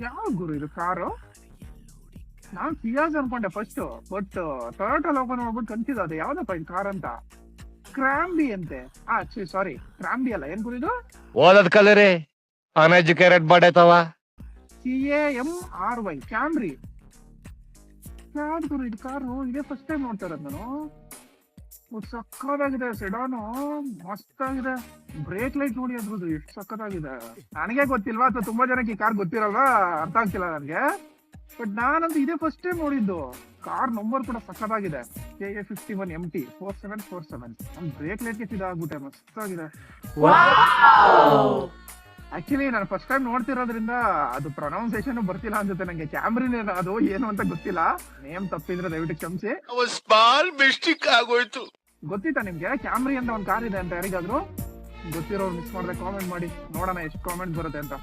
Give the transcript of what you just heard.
ಯಾವ ಗುರು ಇದು ಕಾರು? ನಾನ್ ಸಿಯಾಸ್ ಅನ್ಕೊಂಡೆ ಫಸ್ಟ್, ಬಟ್ ಟೊಯೋಟಾ ಲೋಗೋ ನೋಡ್ಬಿಟ್ಟು ಕನ್ಸಿದ್ ಅದು ಯಾವ್ದಪ್ಪ ಇದು ಕಾರ್ ಅಂತ. ಕ್ರಾಂಬಿ ಅಂತೆ. ಸಾರಿ, ಕ್ರಾಂಬಿ ಅಲ್ಲ, ಏನ್ ಗುರು ಇದು? ಓದದ್ ಕಲರಿ ಅನ್ಎಜುಕೇಟೆಡ್ ಬಡೇತವ. CAMRY Camry. ಯಾವ್ದು ಗುರು ಇದು ಕಾರು? ಇದೇ ಫಸ್ಟ್ ಟೈಮ್ ನೋಡ್ತಾ ಇರೋದು ನಾನು. ಸಕ್ಕದಾಗಿದೆ, ಸೆಡಾನು ಮಸ್ತ್ ಆಗಿದೆ. ಬ್ರೇಕ್ ಲೈಟ್ ನೋಡಿ ಅದ್ರದ್ದು ಎಷ್ಟು ಸಕ್ಕದಾಗಿದೆ. ನನಗೆ ಗೊತ್ತಿಲ್ವಾ ಅಥವಾ ತುಂಬಾ ಜನಕ್ಕೆ ಈ ಕಾರ್ ಗೊತ್ತಿರಲ್ವಾ, ಅರ್ಥ ಆಗ್ತಿಲ್ಲ ನನ್ಗೆ. ಬಟ್ ನಾನಂತೂ ಇದೇ ಫಸ್ಟ್ ಟೈಮ್ ನೋಡಿದ್ದು. ಕಾರ್ ನಂಬರ್ ಕೂಡ ಸಕ್ಕದಾಗಿದೆ, KA51MT 4747. ನನ್ ಬ್ರೇಕ್ ಲೈಟ್ಗೆ ಸಿದಾಗ್ಬಿಟ್ಟೆ, ಮಸ್ತ್ ಆಗಿದೆ. ಆಕ್ಚುಲಿ ನಾನು ಫಸ್ಟ್ ಟೈಮ್ ನೋಡ್ತಿರೋದ್ರಿಂದ ಅದು ಪ್ರೊನೌನ್ಸಿಯೇಷನ್ ಬರ್ತಿಲ್ಲ ಅನ್ಸುತ್ತೆ ನಂಗೆ. ಕ್ಯಾಮ್ರಿನ ಅದು ಏನು ಅಂತ ಗೊತ್ತಿಲ್ಲ. ನೇಮ್ ತಪ್ಪಿದ್ರೆ ದಯವಿಟ್ಟು ಕ್ಷಮಿಸಿ. ಸ್ಮಾಲ್ ಮಿಸ್ಟೇಕ್ ಆಗೋಯ್ತು. ಗೊತ್ತಿತ್ತಾ ನಿಮ್ಗೆ ಕ್ಯಾಮ್ರಿ ಅಂತ ಒಂದು ಕಾರ್ ಇದೆ ಅಂತ? ಯಾರಿಗಾದ್ರು ಗೊತ್ತಿರೋರು ಮಿಸ್ ಮಾಡಿದ್ರೆ ಕಾಮೆಂಟ್ ಮಾಡಿ, ನೋಡೋಣ ಎಷ್ಟು ಕಾಮೆಂಟ್ ಬರುತ್ತೆ ಅಂತ.